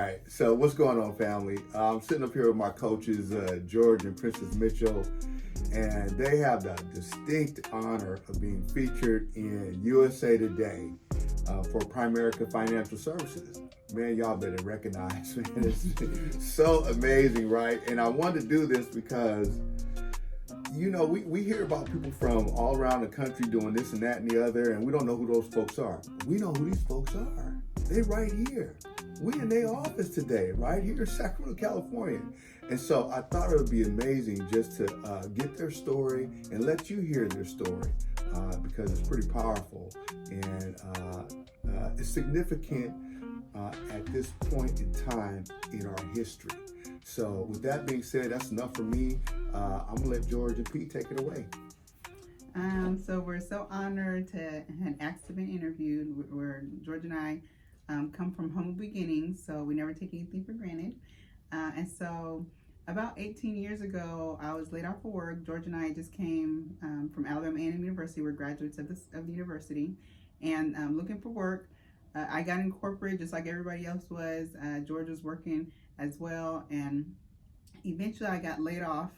All right, so what's going on, family? I'm sitting up here with my coaches, George and Princess Mitchell, and they have the distinct honor of being featured in USA Today for Primerica Financial Services. Man, y'all better recognize, man. It's so amazing, right? And I wanted to do this because, you know, we hear about people from all around the country doing this and that and the other, and we don't know who those folks are. We know who these folks are. They right here. We in their office today, right here in Sacramento, California. And so I thought it would be amazing just to get their story and let you hear their story because it's pretty powerful and it's significant at this point in time in our history. So with that being said, that's enough for me. I'm gonna let George and Pete take it away. So we're so honored to have asked to be interviewed. Where George and I come from humble beginnings, so we never take anything for granted. And so about 18 years ago, I was laid off of work. George and I just came from Alabama A&M University. We're graduates of the university, and looking for work. I got in corporate just like everybody else was. George was working as well, and eventually I got laid off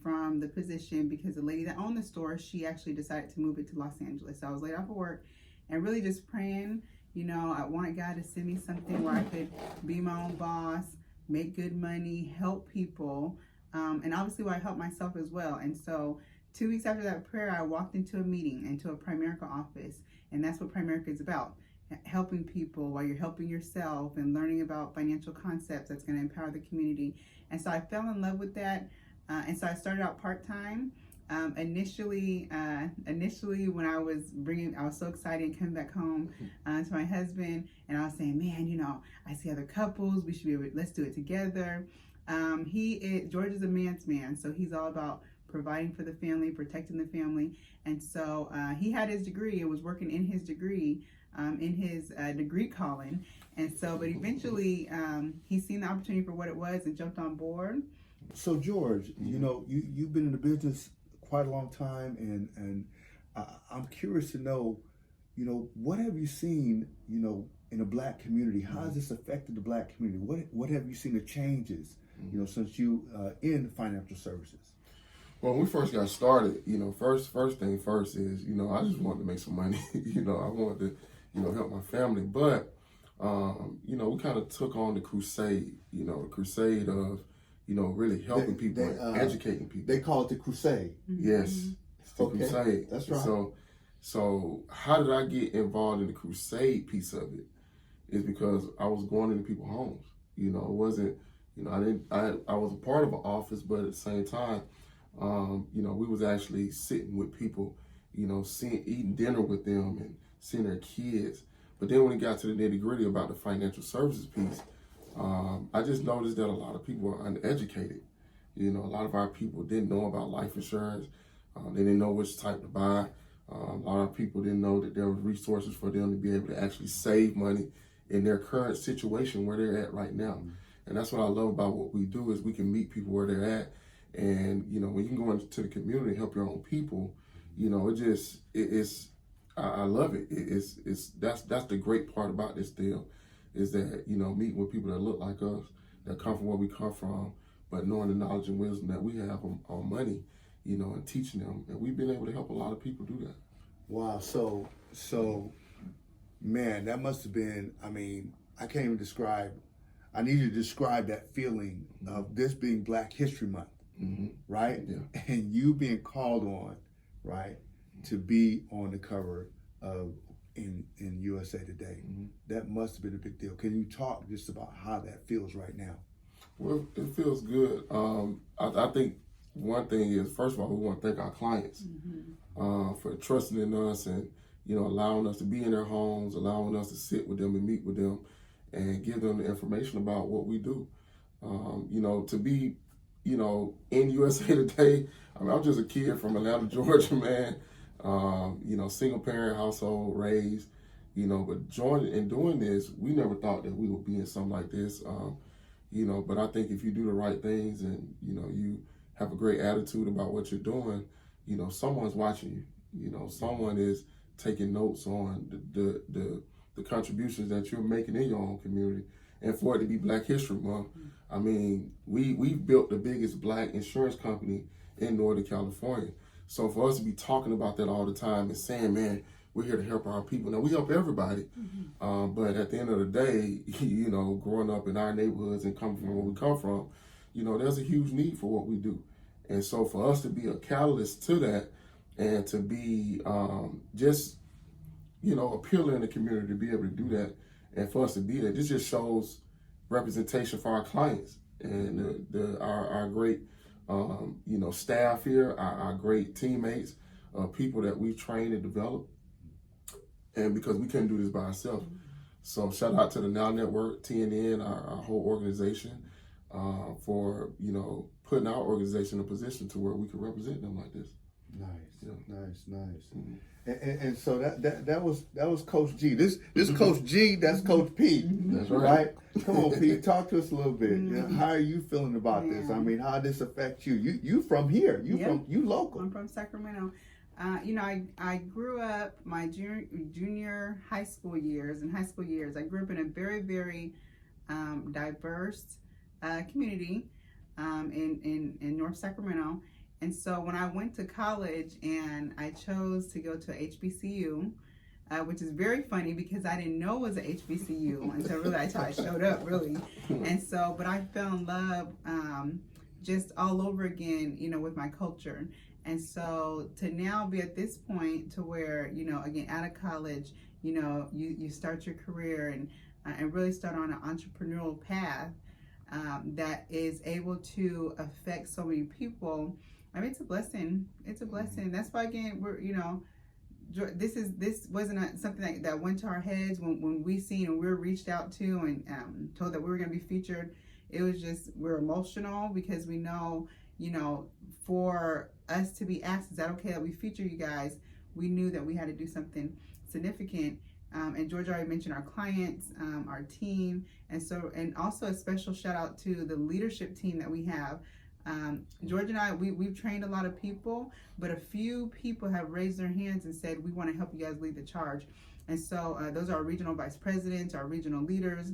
from the position because the lady that owned the store, she actually decided to move it to Los Angeles. So I was laid off of work and really just praying. You know, I wanted God to send me something where I could be my own boss, make good money, help people, and obviously I help myself as well. And so 2 weeks after that prayer, I walked into a meeting, into a Primerica office, and that's what Primerica is about. Helping people while you're helping yourself and learning about financial concepts that's going to empower the community. And so I fell in love with that. And so I started out part-time. Initially, when I was so excited coming back home to my husband, and I was saying, man, you know, I see other couples, we should be able to, let's do it together. George is a man's man, so he's all about providing for the family, protecting the family. And so he had his degree and was working in his degree, in his degree calling. And so, but eventually he's seen the opportunity for what it was and jumped on board. So George, you know, you've been in the business quite a long time, and I'm curious to know, you know, what have you seen, you know, in the Black community? How has this affected the Black community? What have you seen the changes, you know, since you in financial services? Well, when we first got started, you know, first thing first is, you know, I just wanted to make some money. You know, I wanted to, you know, help my family. But, you know, we kind of took on the crusade, you know, the crusade of, you know, really helping people and educating people. They call it the crusade. Yes, it's the crusade. That's right. So how did I get involved in the crusade piece of it? Is because I was going into people's homes. You know, it wasn't, you know, I was a part of an office, but at the same time, you know, we was actually sitting with people, you know, eating dinner with them and seeing their kids. But then when it got to the nitty gritty about the financial services piece, I just noticed that a lot of people are uneducated. You know, a lot of our people didn't know about life insurance. They didn't know which type to buy. A lot of people didn't know that there were resources for them to be able to actually save money in their current situation where they're at right now. And that's what I love about what we do is we can meet people where they're at. And, you know, when you can go into the community and help your own people, you know, I love it. That's the great part about this deal is that, you know, meeting with people that look like us, that come from where we come from, but knowing the knowledge and wisdom that we have on money, you know, and teaching them. And we've been able to help a lot of people do that. Wow. So, man, that must have been, I mean, I can't even describe, I need you to describe that feeling of this being Black History Month, right? Yeah. And you being called on, right, to be on the cover of in USA Today. That must have been a big deal. Can you talk just about how that feels right now? Well, it feels good. I think one thing is, first of all, we want to thank our clients for trusting in us and, you know, allowing us to be in their homes, allowing us to sit with them and meet with them and give them the information about what we do. You know, to be, you know, in USA Today, I mean, I'm just a kid from Atlanta, Georgia, man. You know, single parent household raised, you know, but joining and doing this, we never thought that we would be in something like this. You know, but I think if you do the right things and, you know, you have a great attitude about what you're doing, you know, someone's watching you. You know, someone is taking notes on the contributions that you're making in your own community and for it to be Black History Month, I mean, we've built the biggest Black insurance company in Northern California. So for us to be talking about that all the time and saying, man, we're here to help our people. Now, we help everybody, but at the end of the day, you know, growing up in our neighborhoods and coming from where we come from, you know, there's a huge need for what we do. And so for us to be a catalyst to that and to be just, you know, a pillar in the community to be able to do that and for us to be there, this just shows representation for our clients and our great, you know, staff here, our great teammates, people that we've trained and developed. And because we couldn't do this by ourselves. So shout out to the Now Network, TNN, our whole organization, for, you know, putting our organization in a position to where we can represent them like this. Nice, Yeah. nice. Mhm. And so that was Coach G. This Coach G, that's Coach P. That's right. Come on, P, talk to us a little bit. You know, how are you feeling about this? I mean, how did this affect you? You from here? You local? I'm from Sacramento. You know, I grew up my junior high school years. I grew up in a very, very diverse community in North Sacramento. And so when I went to college and I chose to go to HBCU, which is very funny because I didn't know it was a HBCU until really I showed up, really. And so, but I fell in love just all over again, you know, with my culture. And so to now be at this point to where, you know, again, out of college, you know, you start your career and really start on an entrepreneurial path that is able to affect so many people. I mean, it's a blessing. It's a blessing. That's why, again, we're, you know, this wasn't something that went to our heads when we seen and we were reached out to and told that we were going to be featured. It was just, we're emotional because we know, you know, for us to be asked, is that okay that we feature you guys? We knew that we had to do something significant. And George already mentioned our clients, our team, and also a special shout out to the leadership team that we have. George and I, we've trained a lot of people, but a few people have raised their hands and said, we want to help you guys lead the charge. And so those are our regional vice presidents, our regional leaders.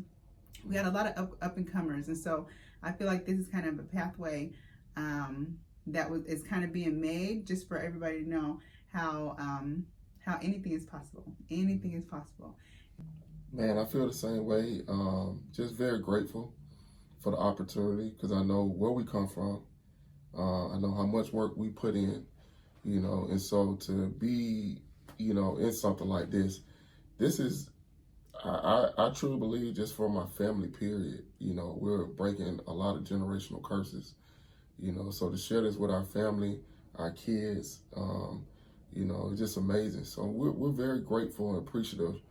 We had a lot of up and comers. And so I feel like this is kind of a pathway that is kind of being made just for everybody to know how anything is possible. Anything is possible. Man, I feel the same way. Just very grateful for the opportunity because I know where we come from. I know how much work we put in, you know, and so to be, you know, in something like this is, I truly believe just for my family, period, you know, we're breaking a lot of generational curses, you know, so to share this with our family, our kids, you know, it's just amazing. So we're very grateful and appreciative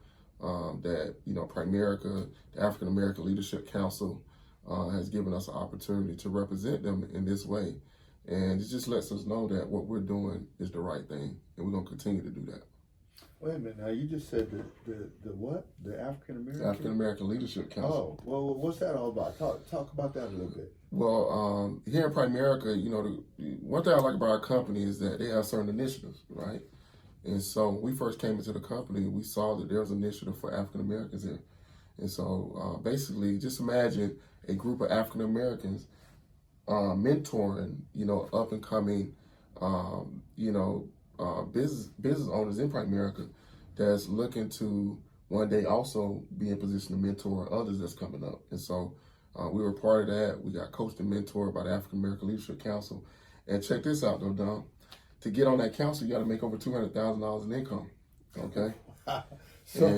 that, you know, Primerica, the African American Leadership Council, has given us an opportunity to represent them in this way. And it just lets us know that what we're doing is the right thing, and we're going to continue to do that. Wait a minute, now you just said the what? The African American? African American Leadership Council. Oh, well, what's that all about? Talk about that a little bit. Well, here in Primerica, you know, one thing I like about our company is that they have certain initiatives, right? And so when we first came into the company, we saw that there was an initiative for African Americans here. And so basically, just imagine a group of African Americans mentoring, you know, up and coming, you know, business owners in Primerica that's looking to one day also be in position to mentor others that's coming up. And so we were part of that. We got coached and mentored by the African American Leadership Council. And check this out though, Dom. To get on that council, you got to make over $200,000 in income. Okay. So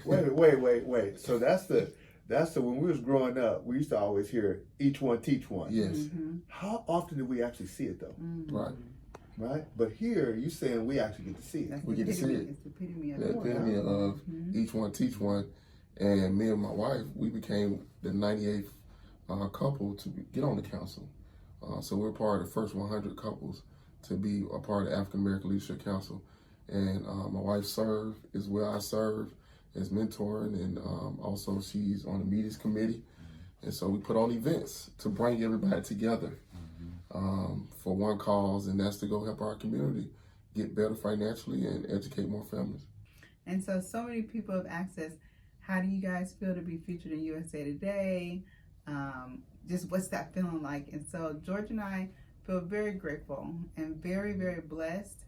wait. So that's the when we was growing up, we used to always hear each one teach one. Yes. Mm-hmm. How often do we actually see it though? Mm-hmm. Right. But here you saying we actually get to see it. That's We the get to see epitome. it. It's the epitome of The it. epitome of each one teach one. And me and my wife, we became the 98th couple to get on the council. So we're part of the first 100 couples to be a part of the African American Leadership Council. And my wife served as well. I serve as mentoring, and also she's on the meetings committee. And so we put on events to bring everybody together for one cause, and that's to go help our community get better financially and educate more families. And so many people have asked us, how do you guys feel to be featured in USA Today? Just what's that feeling like? And so George and I feel very grateful and very, very blessed.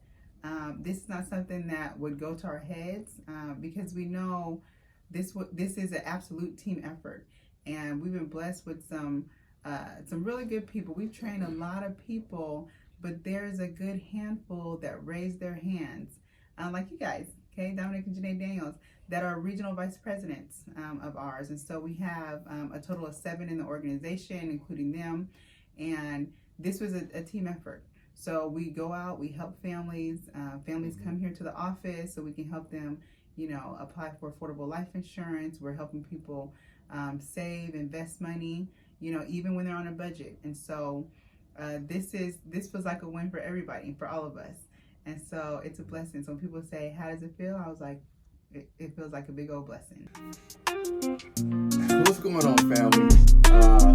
This is not something that would go to our heads because we know this is an absolute team effort, and we've been blessed with some really good people. We've trained a lot of people, but there's a good handful that raise their hands, like you guys, okay, Dominic and Janae Daniels, that are regional vice presidents of ours. And so we have a total of 7 in the organization, including them. And this was a team effort. So we go out, we help families. Families come here to the office so we can help them, apply for affordable life insurance. We're helping people save, invest money, even when they're on a budget. And so this was like a win for everybody, for all of us. And so it's a blessing. So when people say, how does it feel? I was like, it feels like a big old blessing. What's going on, family?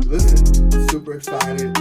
Listen, super excited.